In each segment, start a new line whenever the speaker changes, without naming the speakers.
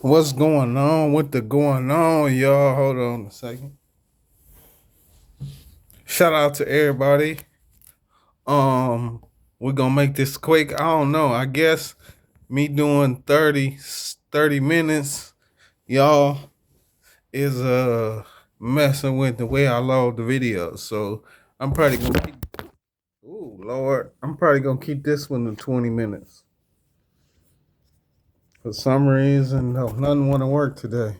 What's going on? What the going on, y'all? Hold on a second. Shout out to everybody. Um, we're gonna make this quick. I don't know. I guess me doing 30 minutes, y'all, is messing with the way I load the videos. So I'm probably gonna keep ooh Lord. I'm probably gonna keep this one to 20 minutes. For some reason, no, nothing wanna work today.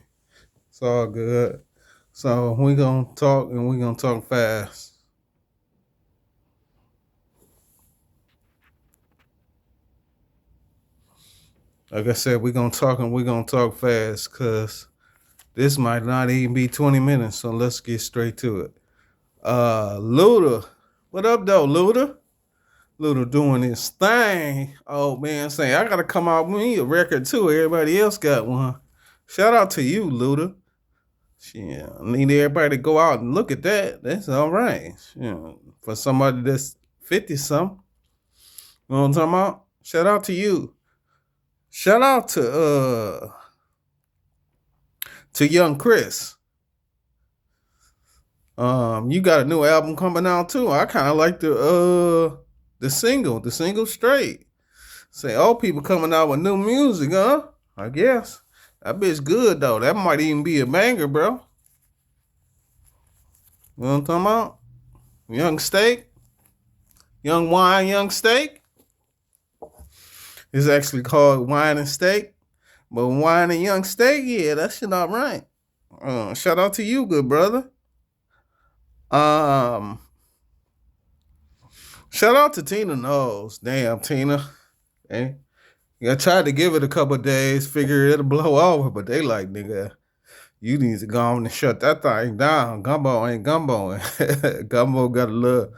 It's all good. So we're gonna talk and we're gonna talk fast. Like I said, we're gonna talk and we're gonna talk fast because this might not even be 20 minutes. So let's get straight to it. Luda. What up though, Luda? Luda doing his thing. Oh man, saying I gotta come out with me a record too. Everybody else got one. Shout out to you, Luda. Yeah, I need everybody to go out and look at that. That's all right. Yeah, for somebody that's 50 something. You know what I'm talking about? Shout out to you. Shout out to young Chris. You got a new album coming out too. I kind of like the single straight. Say old people coming out with new music, huh? I guess that bitch good though. That might even be a banger, bro. You know what I'm talking about? Young Steak, Young Wine, Young Steak. It's actually called Wine and Steak, but Wine and Young Steak, yeah, that shit all right. Shout out to you, good brother. Um, Shout out to Tina Knowles. Damn, Tina. Hey, I tried to give it a couple days, figure it'll blow over, but they like, nigga, you need to go on and shut that thing down. Gumbo ain't gumbo. Gumbo got a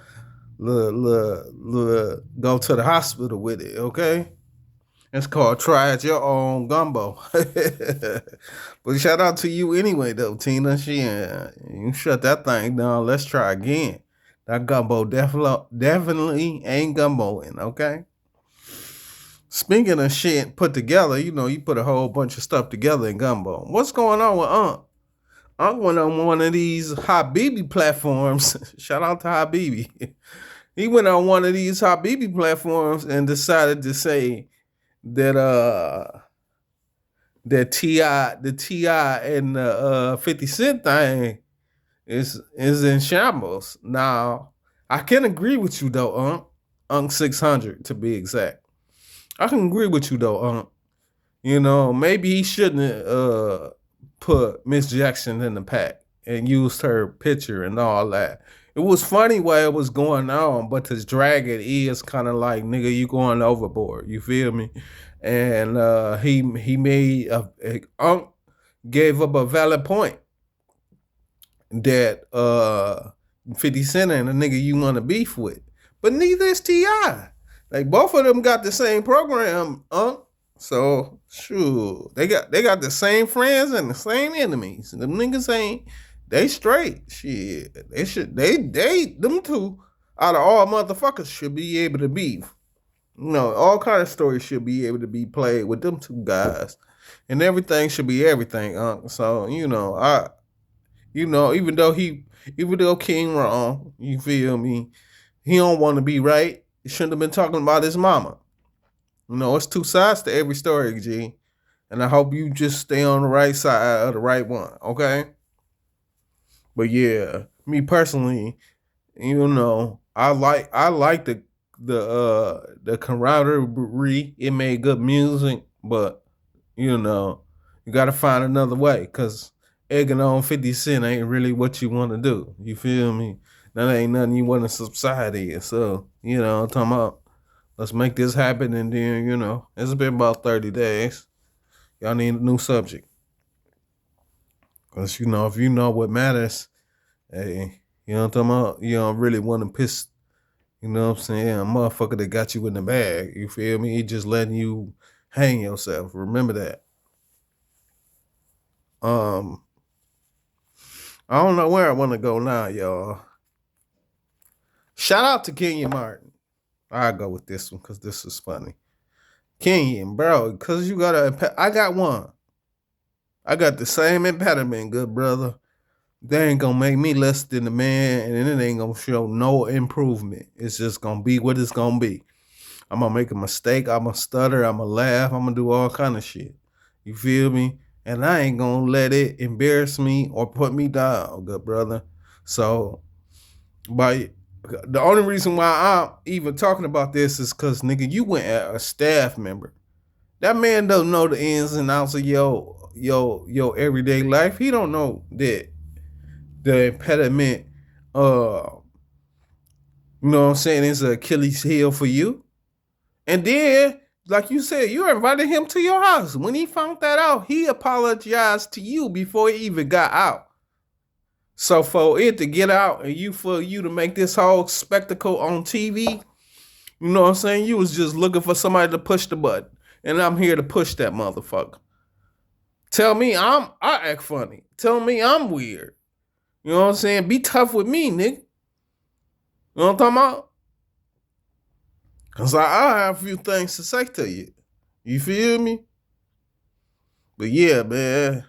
go to the hospital with it, okay? It's called Try It Your Own Gumbo. But shout out to you anyway, though, Tina. You shut that thing down. Let's try again. That gumbo definitely ain't gumboing, okay? Speaking of shit put together, you put a whole bunch of stuff together in gumbo. What's going on with Unc? Unc went on one of these Habibi platforms. Shout out to Habibi. He went on one of these Habibi platforms and decided to say that the Ti and the 50 Cent thing is in shambles. Now, I can agree with you though, Unc 600 to be exact. I can agree with you though, maybe he shouldn't have put Miss Jackson in the pack and used her picture and all that. It was funny while it was going on, but to drag it is kind of like, nigga, you going overboard. You feel me? And he made Unc gave up a valid point that 50 Cent and a nigga you want to beef with. But neither is T.I. Like both of them got the same program, So sure, they got the same friends and the same enemies. And them niggas ain't they straight. Shit. They them two out of all motherfuckers should be able to beef. All kind of stories should be able to be played with them two guys. And everything should be everything, So, even though King wrong, you feel me, he don't want to be right. He shouldn't have been talking about his mama. It's two sides to every story, G. And I hope you just stay on the right side of the right one, okay? But yeah, me personally, I like the camaraderie. It made good music, but you gotta find another way because egging on 50 Cent ain't really what you want to do. You feel me? That ain't nothing you want to subside in. So, I'm talking about let's make this happen and then, it's been about 30 days. Y'all need a new subject. Because, if you know what matters, hey, what I'm talking about? You don't really want to piss, what I'm saying, a motherfucker that got you in the bag. You feel me? He just letting you hang yourself. Remember that. Um, I don't know where I want to go now, y'all. Shout out to Kenyon Martin. I'll go with this one because this is funny. Kenyon, bro, because I got one. I got the same impediment, good brother. They ain't gonna make me less than the man, and it ain't gonna show no improvement. It's just gonna be what it's gonna be. I'm gonna make a mistake. I'm gonna stutter. I'm gonna laugh. I'm gonna do all kind of shit. You feel me? And I ain't gonna let it embarrass me or put me down, good brother. So, by the only reason why I'm even talking about this is because nigga, you went at a staff member. That man don't know the ins and outs of your everyday life. He don't know that the impediment, you know what I'm saying, is an Achilles heel for you. And then, like you said, you invited him to your house. When he found that out, he apologized to you before he even got out. So for it to get out and for you to make this whole spectacle on TV, you know what I'm saying? You was just looking for somebody to push the button. And I'm here to push that motherfucker. Tell me I act funny. Tell me I'm weird. You know what I'm saying? Be tough with me, nigga. You know what I'm talking about? Cause I have a few things to say to you. You feel me? But yeah, man.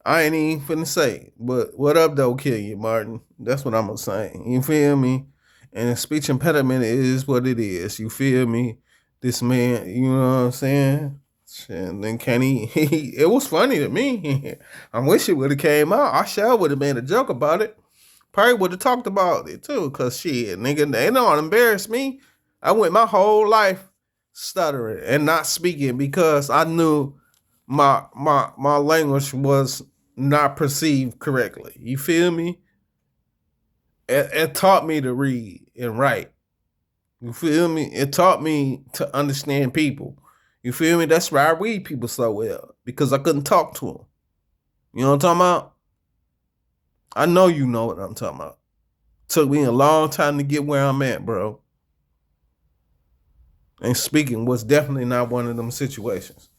I ain't even finna say. But what up though, kill you, Martin? That's what I'm gonna say. You feel me? And speech impediment is what it is. You feel me? This man, you know what I'm saying? And then can he it was funny to me. I wish it would have came out. I sure would have made a joke about it. Probably would have talked about it too. Cause shit, nigga, they don't embarrass me. I went my whole life stuttering and not speaking because I knew my language was not perceived correctly. You feel me? It taught me to read and write. You feel me? It taught me to understand people. You feel me? That's why I read people so well, because I couldn't talk to them. You know what I'm talking about? I know you know what I'm talking about. Took me a long time to get where I'm at, bro. And speaking was definitely not one of them situations.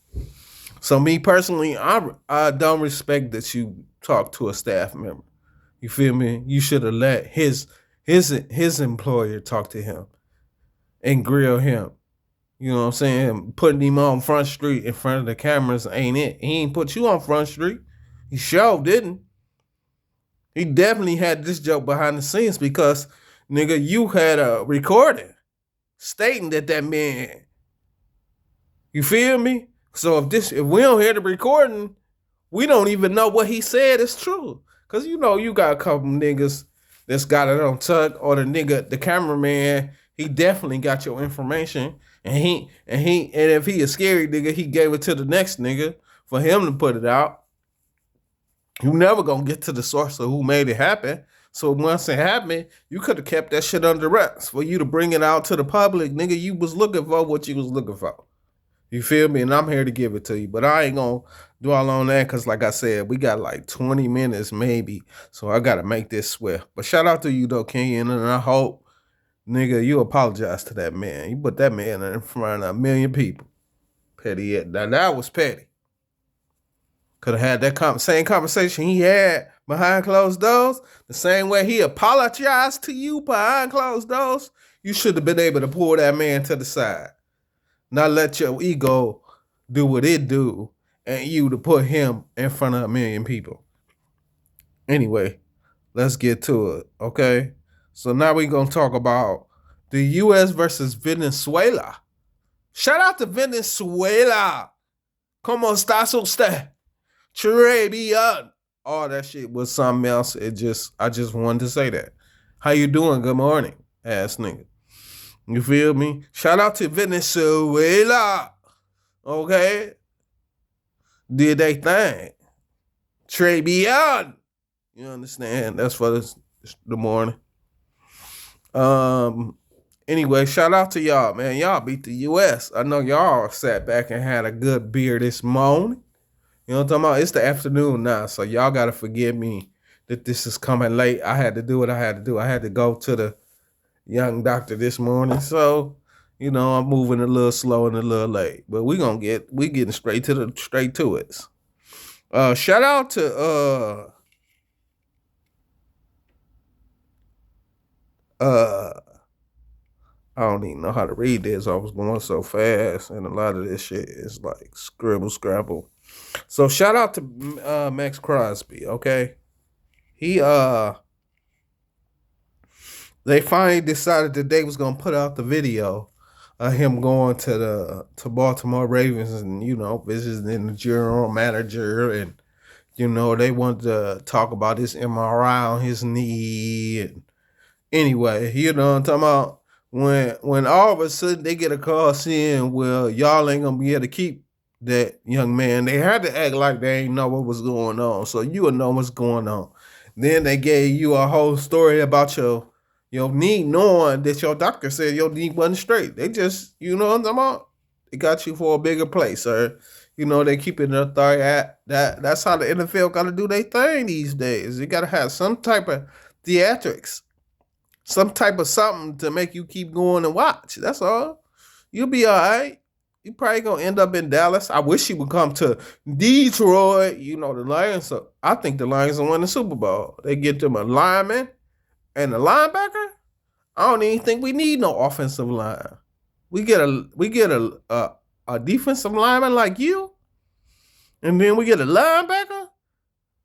So me personally, I don't respect that you talk to a staff member. You feel me? You should have let his employer talk to him and grill him. You know what I'm saying? Putting him on Front Street in front of the cameras ain't it. He ain't put you on Front Street. He sure didn't. He definitely had this joke behind the scenes because, nigga, you had a recording stating that man. You feel me? So if we don't hear the recording, we don't even know what he said is true. Cause you know you got a couple niggas that's got it on tuck, or the cameraman, he definitely got your information. And if he a scary nigga, he gave it to the next nigga for him to put it out. You never gonna get to the source of who made it happen. So once it happened, you could have kept that shit under wraps. For you to bring it out to the public, nigga, you was looking for what you was looking for. You feel me? And I'm here to give it to you. But I ain't gonna dwell on that because, like I said, we got like 20 minutes maybe. So I gotta make this swift. But shout out to you though, Kenyon, and I hope, nigga, you apologize to that man. You put that man in front of 1 million people. Petty. Now that was petty. Could have had that same conversation he had behind closed doors. The same way he apologized to you behind closed doors. You should have been able to pull that man to the side. Not let your ego do what it do and you to put him in front of 1 million people. Anyway, let's get to it, okay? So now we're going to talk about the U.S. versus Venezuela. Shout out to Venezuela. Como estás usted? Très bien. All that shit was something else. I just wanted to say that. How you doing? Good morning, ass nigga. You feel me? Shout out to Venezuela. Okay? Did they thing. Très bien. You understand? That's for the morning. Anyway, shout out to y'all, man. Y'all beat the U.S. I know y'all sat back and had a good beer this morning. You know what I'm talking about? It's the afternoon now, so y'all got to forgive me that this is coming late. I had to do what I had to do. I had to go to the young doctor this morning, so you know I'm moving a little slow and a little late, but we getting straight to it. Shout out to I don't even know how to read this. I was going so fast, and a lot of this shit is like scribble scrabble. So shout out to Max Crosby. Okay, he they finally decided that they was gonna put out the video of him going to Baltimore Ravens and visiting the general manager, and they wanted to talk about his MRI on his knee. And anyway, what I'm talking about, when all of a sudden they get a call saying, well, y'all ain't gonna be able to keep that young man. They had to act like they ain't know what was going on, so you would know what's going on. Then they gave you a whole story about your knee, knowing that your doctor said your knee wasn't straight. They just, what I'm talking about, they got you for a bigger place, sir. They keep it in authority. That's how the NFL got to do their thing these days. You got to have some type of theatrics, some type of something to make you keep going and watch. That's all. You'll be all right. You probably gonna end up in Dallas. I wish he would come to Detroit. The Lions. I think the Lions will win the Super Bowl. They get them a lineman and a linebacker. I don't even think we need no offensive line. We get a defensive lineman like you, and then we get a linebacker.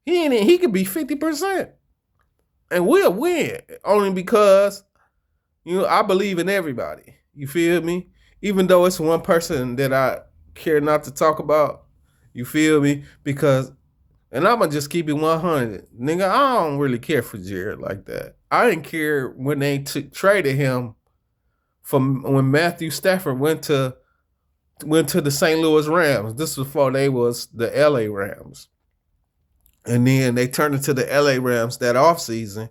He could be 50%. And we'll win only because, I believe in everybody. You feel me? Even though it's one person that I care not to talk about. You feel me? Because, and I'm going to just keep it 100. Nigga, I don't really care for Jared like that. I didn't care when they traded him from when Matthew Stafford went to the St. Louis Rams. This was before they was the LA Rams. And then they turned into the LA Rams that offseason.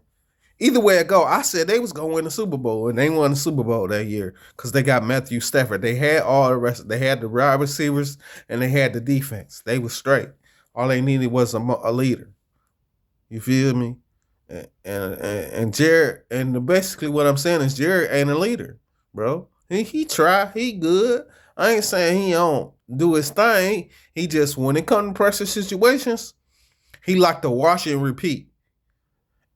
Either way it go, I said they was going to win the Super Bowl, and they won the Super Bowl that year because they got Matthew Stafford. They had all the rest. They had the wide receivers, and they had the defense. They was straight. All they needed was a leader. You feel me? And Jared, and basically what I'm saying is Jared ain't a leader, bro. He try. He good. I ain't saying he don't do his thing. He just, when it comes to pressure situations, he like to wash and repeat.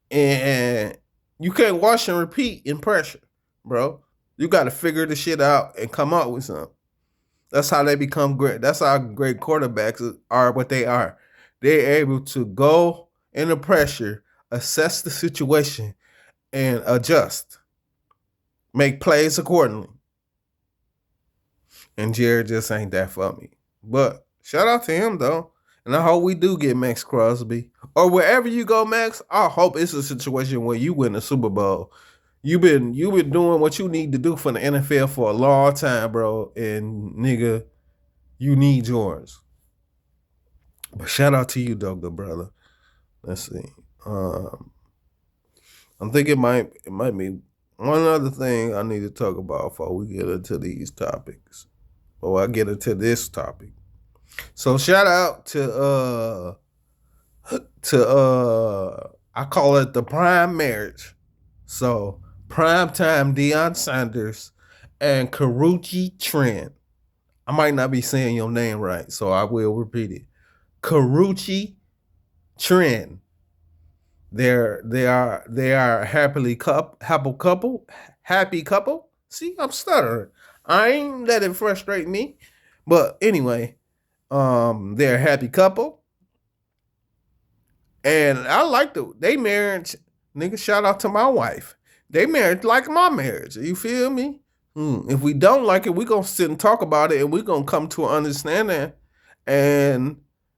And you can't wash and repeat in pressure, bro. You got to figure the shit out and come up with something. That's how they become great. That's how great quarterbacks are what they are. They're able to go into pressure, assess the situation, and adjust. Make plays accordingly. And Jared just ain't that for me. But shout out to him, though. And I hope we do get Max Crosby. Or wherever you go, Max, I hope it's a situation where you win the Super Bowl. You've been doing what you need to do for the NFL for a long time, bro. And nigga, you need yours. But shout out to you, though, good brother. Let's see. I'm thinking it might be one other thing I need to talk about before we get into these topics. Or I get into this topic. So shout out to I call it the prime marriage. So prime time Deion Sanders and Karuchi Trent. I might not be saying your name right, so I will repeat it. Karuchi Trent. They are a happy couple. See, I'm stuttering. I ain't let it frustrate me. But anyway, they're a happy couple. And I like they marriage, nigga, shout out to my wife. They married like my marriage. You feel me? If we don't like it, we gonna sit and talk about it, and we gonna come to an understanding. And,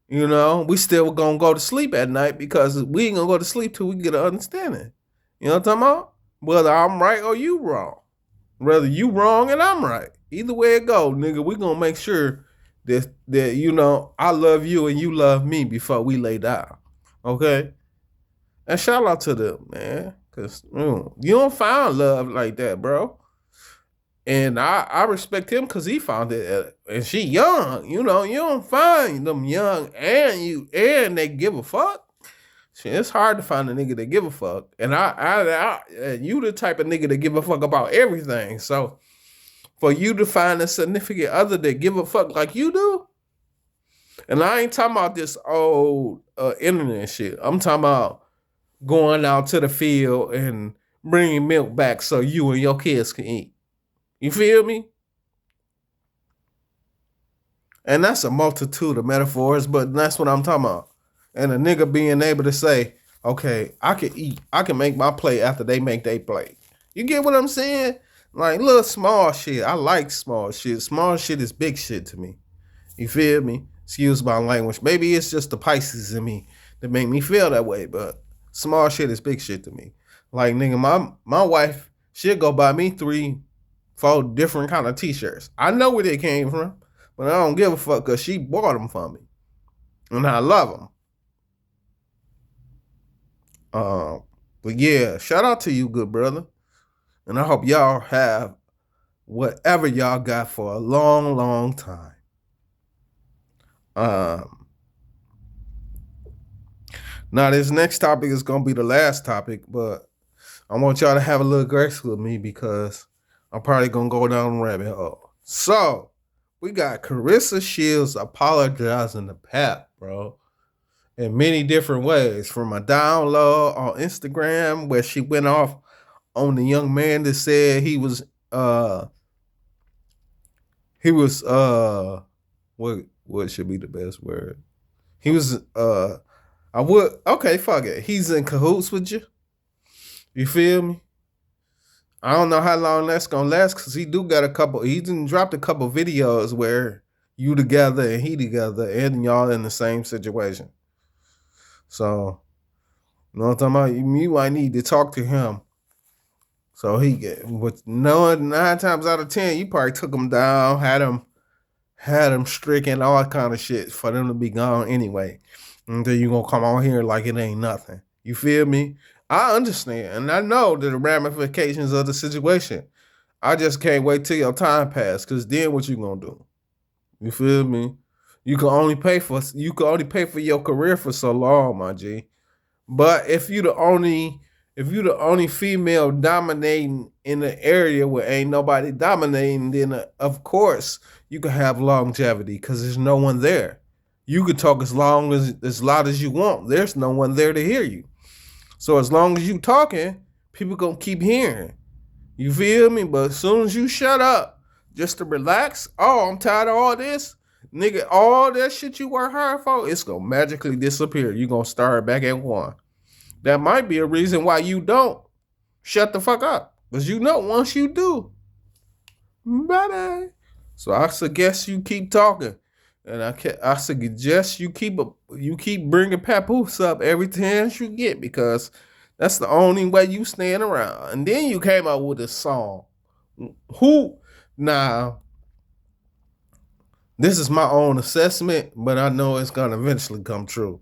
we still gonna go to sleep at night because we ain't gonna go to sleep till we get an understanding. You know what I'm talking about? Whether I'm right or you wrong. Whether you wrong and I'm right. Either way it go, nigga, we gonna make sure that I love you and you love me before we lay down. Okay? And shout out to them, man. Because you don't find love like that, bro. And I respect him because he found it. And she young. You don't find them young and they give a fuck. Shit, it's hard to find a nigga that give a fuck. And you the type of nigga that give a fuck about everything. So for you to find a significant other that give a fuck like you do, and I ain't talking about this old internet shit. I'm talking about going out to the field and bringing milk back so you and your kids can eat. You feel me? And that's a multitude of metaphors, but that's what I'm talking about. And a nigga being able to say, okay, I can eat, I can make my plate after they make their plate. You get what I'm saying? Like little small shit. I like small shit. Small shit is big shit to me. You feel me? Excuse my language. Maybe it's just the Pisces in me that make me feel that way, but small shit is big shit to me. Like nigga, my wife, she'll go buy me 3, 4 different kind of t-shirts. I know where they came from, but I don't give a fuck because she bought them for me. And I love them. But yeah, shout out to you, good brother. And I hope y'all have whatever y'all got for a long, long time. Now this next topic is gonna be the last topic, but I want y'all to have a little grace with me because I'm probably gonna go down the rabbit hole. So we got Claressa Shields apologizing to Pap, bro, in many different ways. From a download on Instagram where she went off on the young man that said he was what should be the best word? He was fuck it. He's in cahoots with you. You feel me? I don't know how long that's gonna last because he done dropped a couple videos where you together and he together and y'all in the same situation. So, you know what I'm talking about? You might need to talk to him. So he get with 9 times out of 10, you probably took him down, had him stricken, all kind of shit for them to be gone anyway. And then you gonna come on here like it ain't nothing. You feel me? I understand, and I know the ramifications of the situation. I just can't wait till your time pass, cause then what you gonna do? You feel me? You can only pay for your career for so long, my G. But if you the only female dominating in the area where ain't nobody dominating, then of course you can have longevity because there's no one there. You could talk as loud as you want. There's no one there to hear you. So as long as you talking, people gonna keep hearing. You feel me? But as soon as you shut up, just to relax, I'm tired of all this. Nigga, all that shit you work hard for, it's gonna magically disappear. You gonna start back at 1. That might be a reason why you don't shut the fuck up. Because you know once you do, bye-bye. So I suggest you keep talking. And I suggest you keep bringing Papoose up every chance you get because that's the only way you stand around. And then you came out with a song. Now, this is my own assessment, but I know it's going to eventually come true.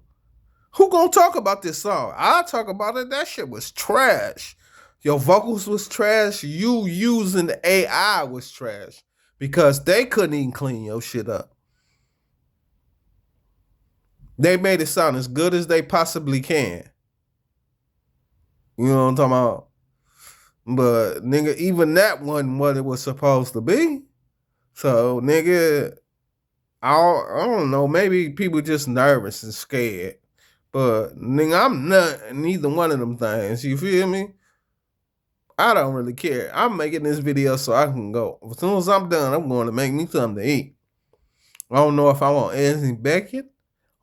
Who gonna talk about this song? I'll talk about it. That shit was trash. Your vocals was trash. You using the AI was trash because they couldn't even clean your shit up. They made it sound as good as they possibly can. You know what I'm talking about? But nigga, even that wasn't what it was supposed to be. So nigga, I don't know. Maybe people just nervous and scared. But nigga, I'm not neither one of them things. You feel me? I don't really care. I'm making this video so I can go. As soon as I'm done, I'm going to make me something to eat. I don't know if I want Anthony Beckett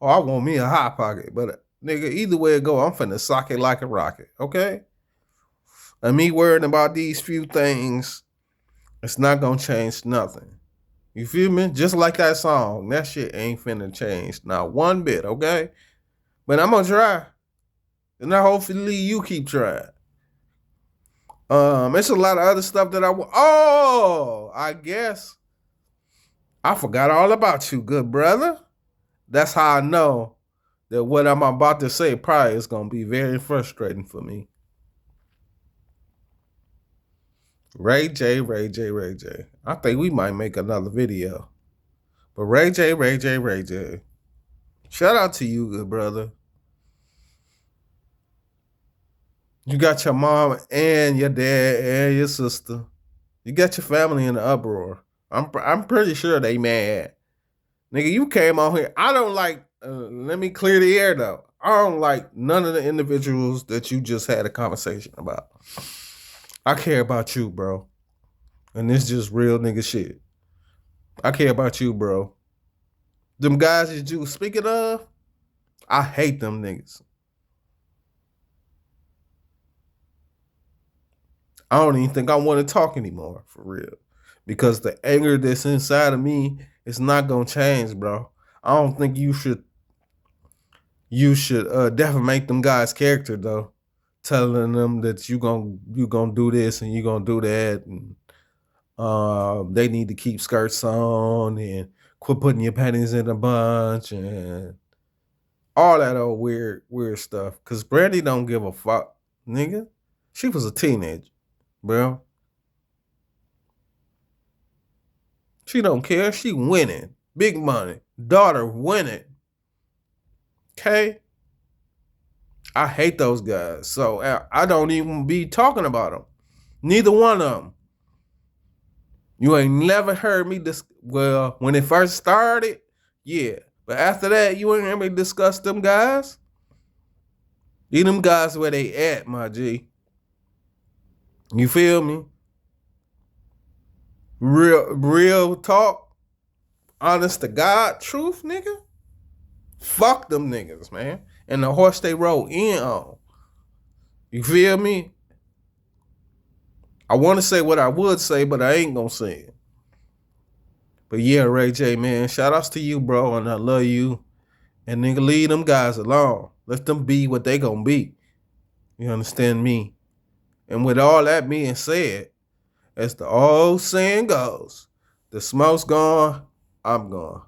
or I want me a Hot Pocket. But nigga, either way it go, I'm finna sock it like a rocket. Okay? And me worrying about these few things, it's not gonna change nothing. You feel me? Just like that song. That shit ain't finna change. Not one bit, okay? But I'm gonna try. And hopefully you keep trying. It's a lot of other stuff that I guess I forgot all about you, good brother. That's how I know that what I'm about to say probably is gonna be very frustrating for me. Ray J. I think we might make another video. But Ray J. Shout out to you, good brother. You got your mom and your dad and your sister. You got your family in the uproar. I'm pretty sure they mad. Nigga, you came on here. I don't like, let me clear the air though. I don't like none of the individuals that you just had a conversation about. I care about you, bro. And this just real nigga shit. I care about you, bro. Them guys that you was speaking of, I hate them niggas. I don't even think I want to talk anymore, for real. Because the anger that's inside of me is not gonna change, bro. I don't think you should defamate them guys' character though. Telling them that you gonna do this and you gonna do that, and they need to keep skirts on and quit putting your panties in a bunch and all that old weird stuff. Cause Brandy don't give a fuck, nigga. She was a teenager, bro. She don't care. She winning. Big money. Daughter winning. Okay? I hate those guys. So I don't even be talking about them. Neither one of them. You ain't never heard me well, when it first started, yeah. But after that, you ain't heard me discuss them guys. Leave them guys where they at, my G. You feel me? Real talk. Honest to God, truth, nigga. Fuck them niggas, man. And the horse they roll in on. You feel me? I want to say what I would say, but I ain't gonna say it. But yeah, Ray J, man, shout outs to you, bro, and I love you. And nigga, leave them guys alone. Let them be what they gonna be. You understand me? And with all that being said, as the old saying goes, the smoke's gone, I'm gone.